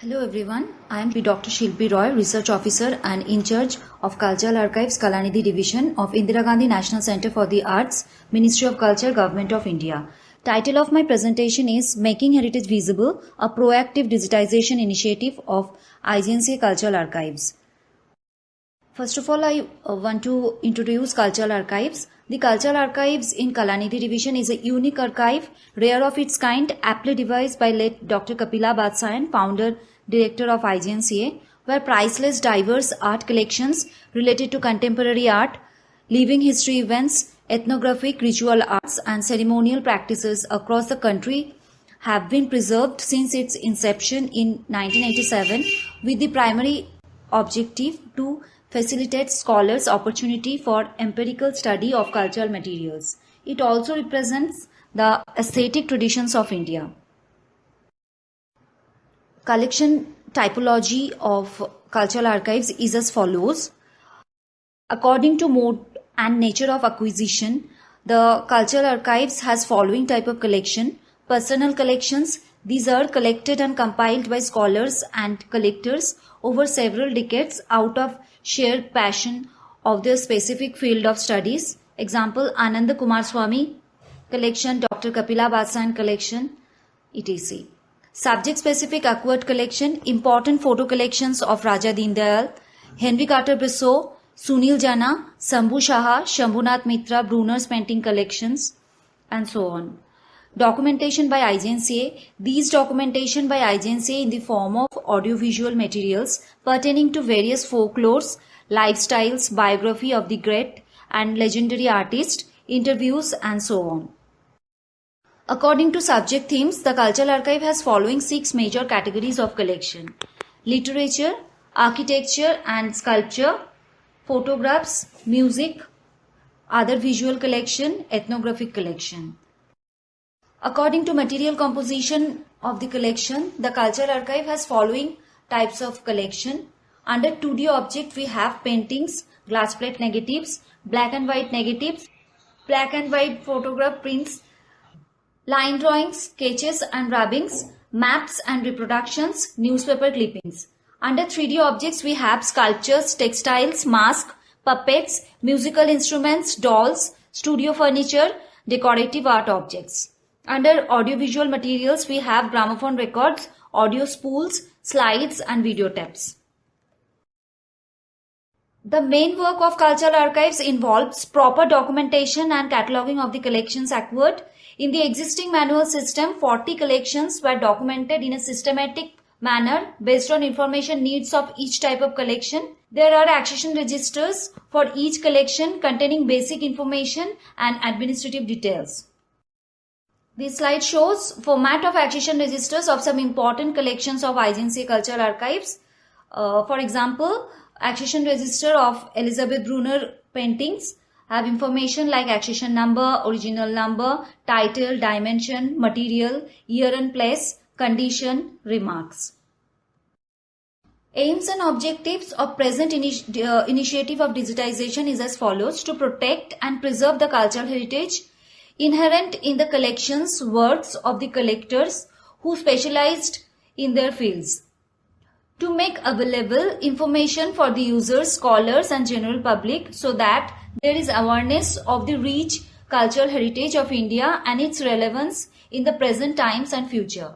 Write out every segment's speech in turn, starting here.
Hello everyone, I am Dr. Shilpi Roy, Research Officer and in charge of Cultural Archives, Kalanidhi Division of Indira Gandhi National Centre for the Arts, Ministry of Culture, Government of India. Title of my presentation is Making Heritage Visible, a Proactive Digitization Initiative of IGNCA Cultural Archives. First of all, I want to introduce Cultural Archives. The Cultural Archives in Kalanidhi Division is a unique archive, rare of its kind, aptly devised by late Dr. Kapila Badsayan, founder, director of IGNCA, where priceless diverse art collections related to contemporary art, living history events, ethnographic, ritual arts and ceremonial practices across the country have been preserved since its inception in 1987 with the primary objective to facilitate scholars' opportunity for empirical study of cultural materials. It also represents the aesthetic traditions of India. Collection typology of cultural archives is as follows. According to mode and nature of acquisition, the cultural archives has following type of collection. Personal collections. These are collected and compiled by scholars and collectors over several decades out of shared passion of their specific field of studies. Example, Ananda Kumar Swamy collection, Dr. Kapila Badsayan collection, etc. Subject-specific acquired collection, important photo collections of Raja Deen Dayal, Henry Carter Bresson, Sunil Jana, Sambhu Shaha, Shambhunath Mitra, Brunner's painting collections, and so on. Documentation by IGNCA. These documentation by IGNCA in the form of audiovisual materials pertaining to various folklores, lifestyles, biography of the great and legendary artist, interviews, and so on. According to subject themes, the Cultural Archive has following 6 major categories of collection: literature, architecture and sculpture, photographs, music, other visual collection, ethnographic collection. According to material composition of the collection, the Cultural Archive has following types of collection. Under 2D object, we have paintings, glass plate negatives, black and white negatives, black and white photograph prints, line drawings, sketches and rubbings, maps and reproductions, newspaper clippings. Under 3D objects, we have sculptures, textiles, masks, puppets, musical instruments, dolls, studio furniture, decorative art objects. Under audiovisual materials, we have gramophone records, audio spools, slides and video tapes. The main work of Cultural Archives involves proper documentation and cataloguing of the collections acquired. In the existing manual system, 40 collections were documented in a systematic manner based on information needs of each type of collection. There are accession registers for each collection containing basic information and administrative details. This slide shows format of accession registers of some important collections of IGNCA Cultural Archives. For example, accession register of Elizabeth Brunner paintings have information like accession number, original number, title, dimension, material, year and place, condition, remarks. Aims and objectives of present initiative of digitization is as follows: to protect and preserve the cultural heritage inherent in the collections, works of the collectors who specialized in their fields, to make available information for the users, scholars and general public so that there is awareness of the rich cultural heritage of India and its relevance in the present times and future.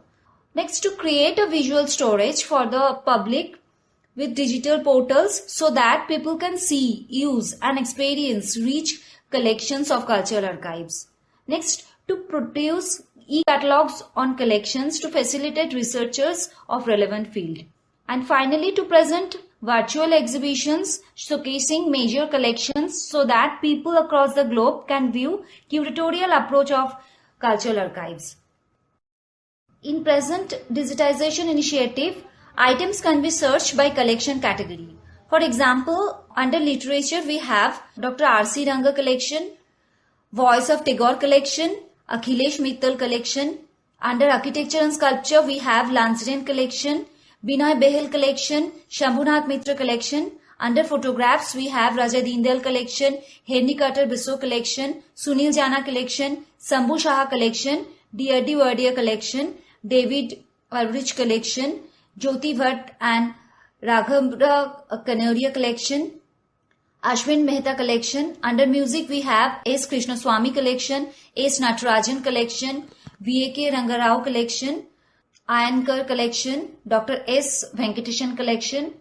Next, to create a visual storage for the public with digital portals so that people can see, use and experience rich collections of cultural archives. Next, to produce e-catalogs on collections to facilitate researchers of relevant field. And finally, to present virtual exhibitions showcasing major collections so that people across the globe can view curatorial approach of cultural archives. In present digitization initiative, items can be searched by collection category. For example, under literature we have Dr. R.C. Ranga collection, Voice of Tagore collection, Akhilesh Mittal collection. Under architecture and sculpture we have Lansdane collection, Binay Behel collection, Shambhunath Mitra collection. Under photographs we have Raja Deen Dayal collection, Henry Carter Bresson collection, Sunil Jana collection, Sambhu Shaha collection, D.R.D. Wardia collection, David Ulrich collection, Jyoti Bhatt and Raghavendra Kanoria collection, Ashwin Mehta collection. Under music we have S. Krishnaswamy collection, S. Natarajan collection, V.A.K. Rangarao collection, IGNCA collection, Dr. S. Venkatesan collection.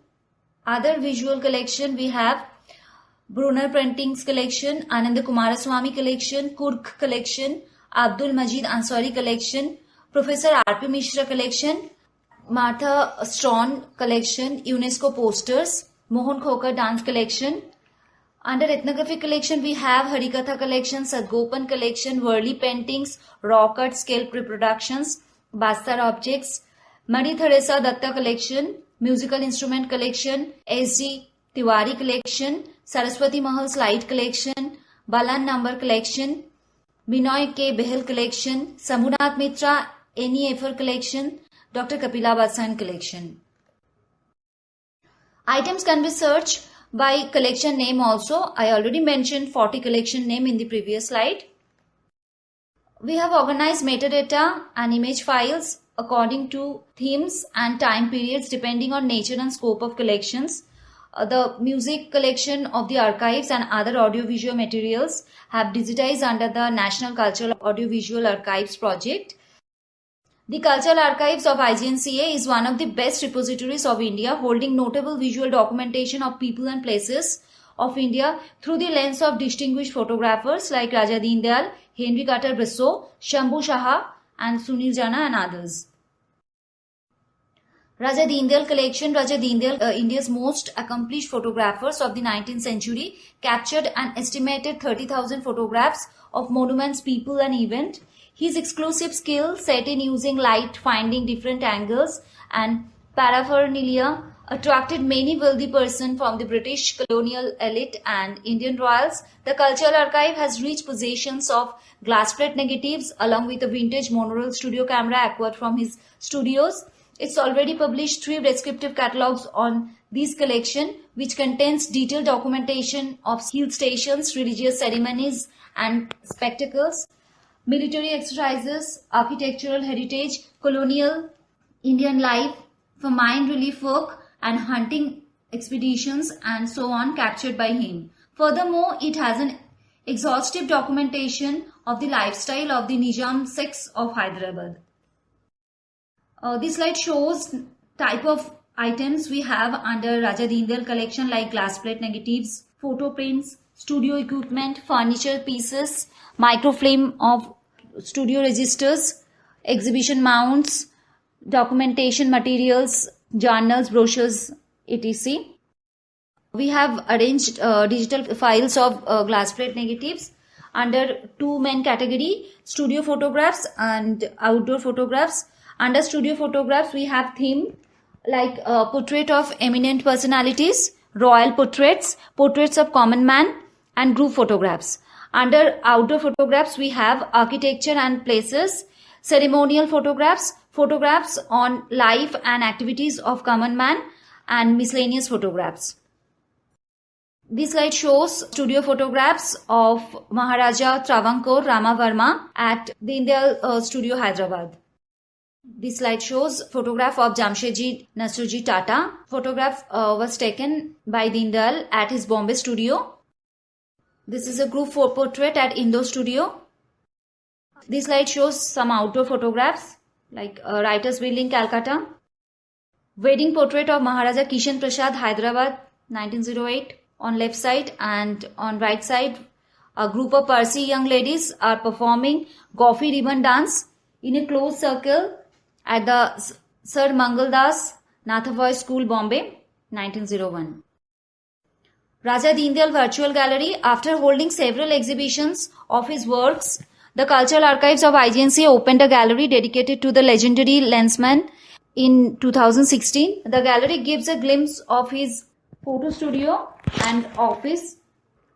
Other visual collection we have Brunner Printings collection, Ananda Kumaraswamy collection, Kurk collection, Abdul Majid Ansari collection, Professor R.P. Mishra collection, Martha Strawn collection, UNESCO posters, Mohan Khokar dance collection. Under ethnographic collection we have Harikatha collection, Sadgopan collection, Worli paintings, raw cut scale reproductions, Bastar objects, Mani Theresa Datta collection, musical instrument collection, S.D. Tiwari collection, Saraswati Mahal slide collection, Balan number collection, Binoy K. Behel collection, Sambhunath Mitra N.E.F.R. collection, Dr. Kapila Batsan collection. Items can be searched by collection name also. I already mentioned 40 collection name in the previous slide. We have organized metadata and image files according to themes and time periods depending on nature and scope of collections. The music collection of the archives and other audiovisual materials have digitized under the National Cultural Audiovisual Archives project. The Cultural Archives of IGNCA is one of the best repositories of India, holding notable visual documentation of people and places of India through the lens of distinguished photographers like Raja Deen Dayal, Henry Carter Bresson, Shambhu Saha and Sunil Jana and others. Raja Deen Dayal collection. Raja Deen Dayal, India's most accomplished photographers of the 19th century, captured an estimated 30,000 photographs of monuments, people and events. His exclusive skill set in using light, finding different angles and paraphernalia attracted many wealthy persons from the British colonial elite and Indian royals. The Cultural Archive has rich possessions of glass plate negatives along with a vintage monorail studio camera acquired from his studios. It's already published 3 descriptive catalogs on this collection, which contains detailed documentation of hill stations, religious ceremonies and spectacles, military exercises, architectural heritage, colonial Indian life, famine relief work and hunting expeditions and so on captured by him. Furthermore, it has an exhaustive documentation of the lifestyle of the Nizam sects of Hyderabad. This slide shows type of items we have under Raja Deen Dayal collection like glass plate negatives, photo prints, studio equipment, furniture pieces, microfilm of studio registers, exhibition mounts, documentation materials, journals, brochures, etc. We have arranged digital files of glass plate negatives under 2 main category, studio photographs and outdoor photographs. Under studio photographs, we have theme like portrait of eminent personalities, royal portraits, portraits of common man, and group photographs. Under outdoor photographs, we have architecture and places, ceremonial photographs, photographs on life and activities of common man, and miscellaneous photographs. This slide shows studio photographs of Maharaja Travancore Ramavarma at Deen Dayal Studio, Hyderabad. This slide shows photograph of Jamshedji Nasruji Tata. Photograph was taken by Deen Dayal at his Bombay studio. This is a group portrait at Indo studio. This slide shows some outdoor photographs like Writers Building, Calcutta. Wedding portrait of Maharaja Kishan Prasad, Hyderabad, 1908 on left side, and on right side a group of Parsi young ladies are performing Gofi ribbon dance in a closed circle at the Sir Mangaldas Nathavoi School, Bombay, 1901. Raja Deen Dayal Virtual Gallery. After holding several exhibitions of his works, the Cultural Archives of IGNCA opened a gallery dedicated to the legendary lensman in 2016. The gallery gives a glimpse of his photo studio and office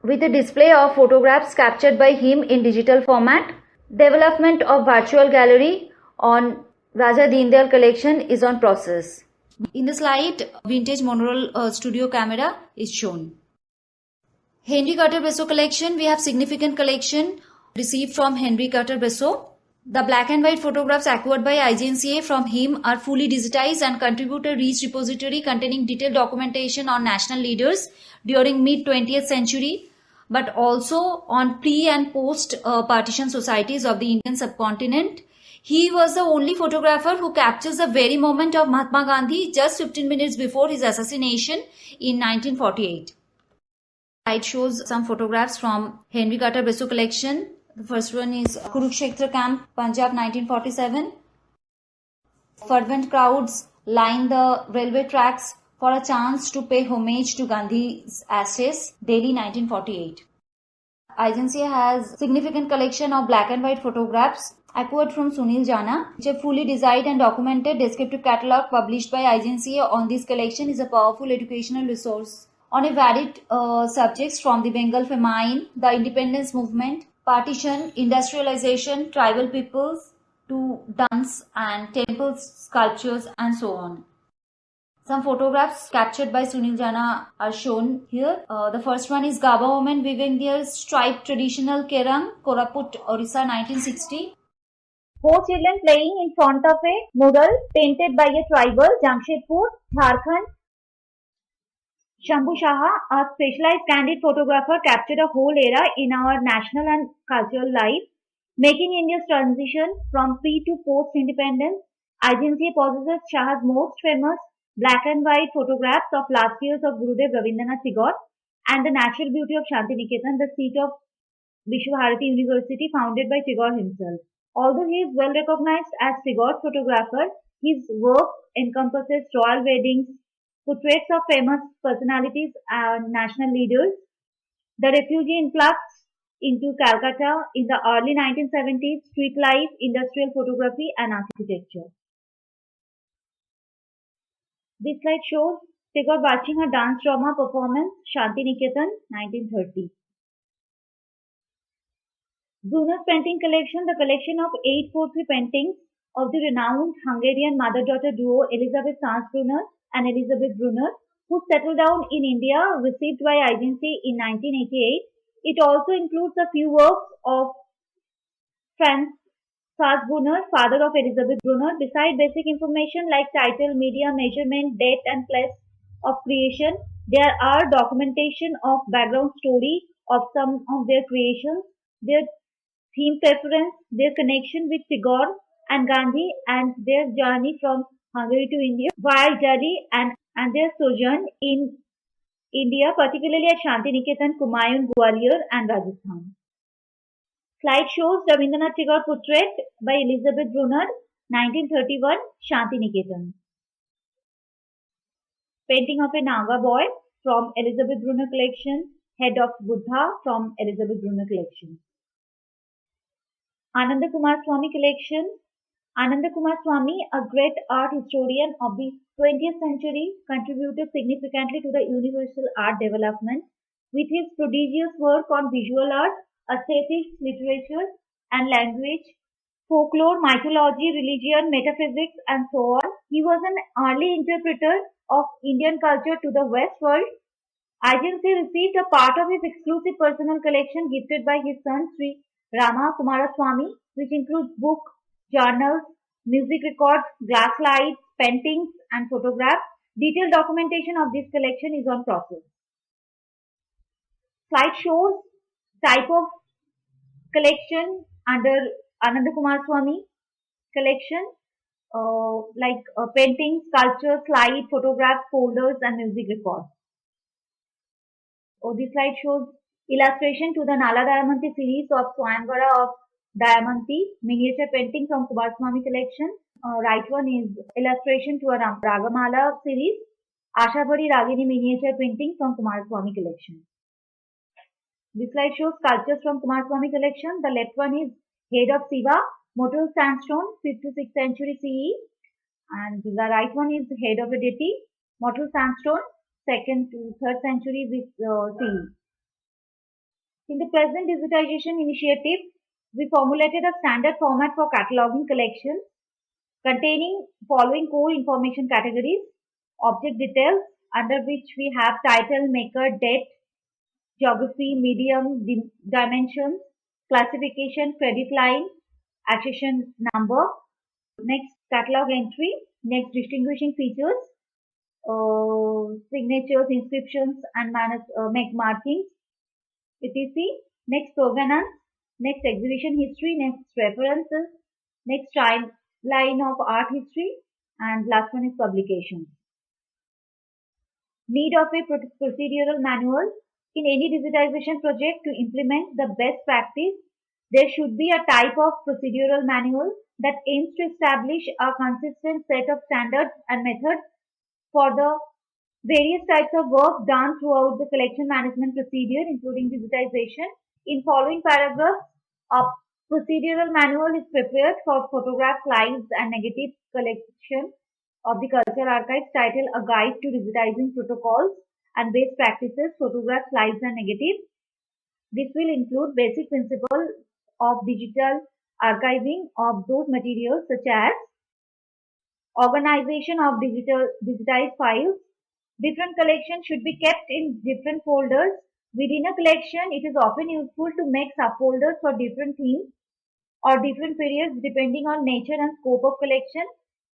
with a display of photographs captured by him in digital format. Development of virtual gallery on Raja Deen Dayal collection is on process. In the slide, vintage monorail studio camera is shown. Henry Carter Bresson collection. We have significant collection received from Henry Carter Bresson. The black and white photographs acquired by IGNCA from him are fully digitized and contribute a rich repository containing detailed documentation on national leaders during mid-20th century, but also on pre- and post-partition societies of the Indian subcontinent. He was the only photographer who captures the very moment of Mahatma Gandhi just 15 minutes before his assassination in 1948. Slide shows some photographs from Henry Carter Bresson collection. The first one is Kurukshetra camp, Punjab, 1947. Fervent crowds line the railway tracks for a chance to pay homage to Gandhi's ashes, Delhi, 1948. IGNCA has significant collection of black and white photographs acquired from Sunil Jana, which a fully designed and documented descriptive catalogue published by IGNCA on this collection is a powerful educational resource on a varied subjects from the Bengal famine, the independence movement, partition, industrialization, tribal peoples, to dance and temples, sculptures, and so on. Some photographs captured by Sunil Jana are shown here. The first one is Gaba women weaving their striped traditional kerang, Koraput, Orissa, 1960. Four children playing in front of a mural painted by a tribal, Jamshedpur, Jharkhand. Shambhu Shaha, a specialized candid photographer, captured a whole era in our national and cultural life, making India's transition from pre to post-independence. IGNCA possesses Shaha's most famous black and white photographs of last years of Gurudev Rabindranath Tagore and the natural beauty of Shantiniketan, the seat of Vishwabharati University founded by Tagore himself. Although he is well recognized as Tagore's photographer, his work encompasses royal weddings, portraits of famous personalities and national leaders, the refugee influx into Calcutta in the early 1970s, street life, industrial photography, and architecture. This slide shows Tagore watching a dance drama performance, Shantiniketan, 1930. Brunner's painting collection, the collection of 843 paintings of the renowned Hungarian mother-daughter duo Elizabeth Sanz-Brunner and Elizabeth Brunner, who settled down in India, received by IGNCA in 1988. It also includes a few works of Franz Salzbrunner, father of Elizabeth Brunner. Beside basic information like title, media, measurement, date, and place of creation, there are documentation of background story of some of their creations, their theme preference, their connection with Tagore and Gandhi, and their journey from Hungary to India via Delhi and their sojourn in India, particularly at Shantiniketan, Kumaon, Gwalior, and Rajasthan. Slide shows Rabindranath Tagore portrait by Elizabeth Brunner, 1931, Shantiniketan. Painting of a Naga boy from Elizabeth Brunner collection. Head of Buddha from Elizabeth Brunner collection. Ananda Kumar Swamy collection. Ananda Kumar Swamy, a great art historian of the 20th century, contributed significantly to the universal art development with his prodigious work on visual art, aesthetics, literature, and language, folklore, mythology, religion, metaphysics, and so on. He was an early interpreter of Indian culture to the West world. IGNCA received a part of his exclusive personal collection gifted by his son Sri Rama Kumaraswamy, which includes books, journals, music records, glass slides, paintings, and photographs. Detailed documentation of this collection is on process. Slide shows type of collection under Ananda Kumar Swamy collection, like paintings, sculpture, slide, photographs, folders, and music records. This slide shows illustration to the Nala Dayamanti series of Swayamvara of Dayamanti, miniature painting from Kumaraswamy collection. Right one is illustration to a Ragamala series, Ashabari Ragini miniature painting from Kumaraswamy collection. This slide shows sculptures from Kumaraswamy collection. The left one is head of Shiva, Motul sandstone, 5th to 6th century CE. And the right one is head of a deity, Motul sandstone, 2nd to 3rd century with CE. In the present digitization initiative, we formulated a standard format for cataloging collections containing following core information categories: object details, under which we have title, maker, date, geography, medium, dimensions, classification, credit line, accession number. Next, catalog entry. Next, distinguishing features, signatures, inscriptions, and make markings, etc. Next, provenance. Next, exhibition history. Next, references. Next, timeline of art history. And last one is publication. Need of a procedural manual. In any digitization project, to implement the best practice, there should be a type of procedural manual that aims to establish a consistent set of standards and methods for the various types of work done throughout the collection management procedure, including digitization. In following paragraphs, a procedural manual is prepared for photograph, slides, and negative collection of the cultural archives, titled A Guide to Digitizing Protocols and Best Practices, Photograph, Slides, and Negatives. This will include basic principles of digital archiving of those materials, such as organization of digitized files. Different collections should be kept in different folders. Within a collection, it is often useful to make subfolders for different themes or different periods depending on nature and scope of collection.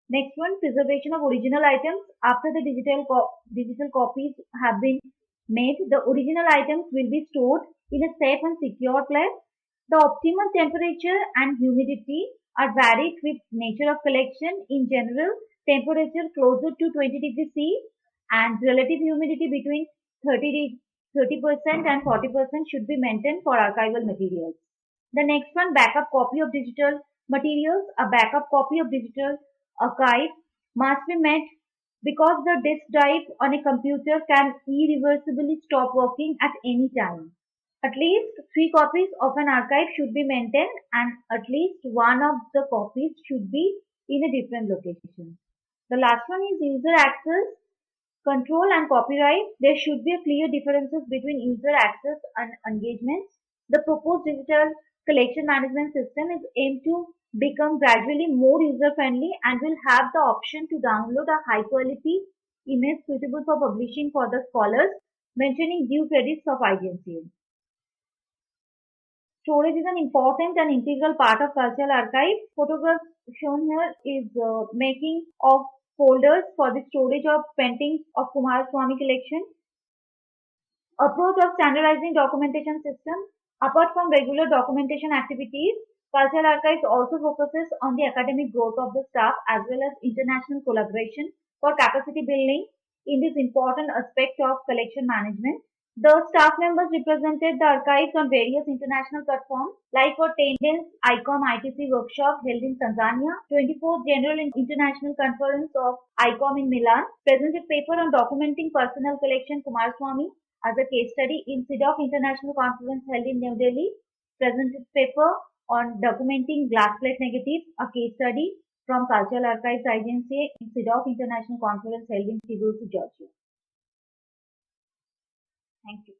Next one, preservation of original items. After the digital copies have been made, the original items will be stored in a safe and secure place. The optimum temperature and humidity are varied with nature of collection. In general, temperature closer to 20 degrees C and relative humidity between 30% and 40% should be maintained for archival materials. The next one, backup copy of digital materials. A backup copy of digital archive must be made because the disk drive on a computer can irreversibly stop working at any time. At least 3 copies of an archive should be maintained, and at least one of the copies should be in a different location. The last one is user access, control, and copyright. There should be clear differences between user access and engagement. The proposed digital collection management system is aimed to become gradually more user-friendly and will have the option to download a high-quality image suitable for publishing for the scholars, mentioning due credits of IGNCA. Storage is an important and integral part of cultural archive. Photographs shown here is making of folders for the storage of paintings of Kumaraswamy collection. Approach of standardizing documentation system. Apart from regular documentation activities, Cultural Archives also focuses on the academic growth of the staff as well as international collaboration for capacity building in this important aspect of collection management. The staff members represented the archives on various international platforms, like for 10th ICOM ITC workshop held in Tanzania, 24th General International Conference of ICOM in Milan, presented paper on documenting personal collection Kumaraswamy as a case study in CIDOC International Conference held in New Delhi, presented paper on documenting glass plate negatives, a case study from Cultural Archives IGNCA in CIDOC International Conference held in Tbilisi, Georgia. Thank you.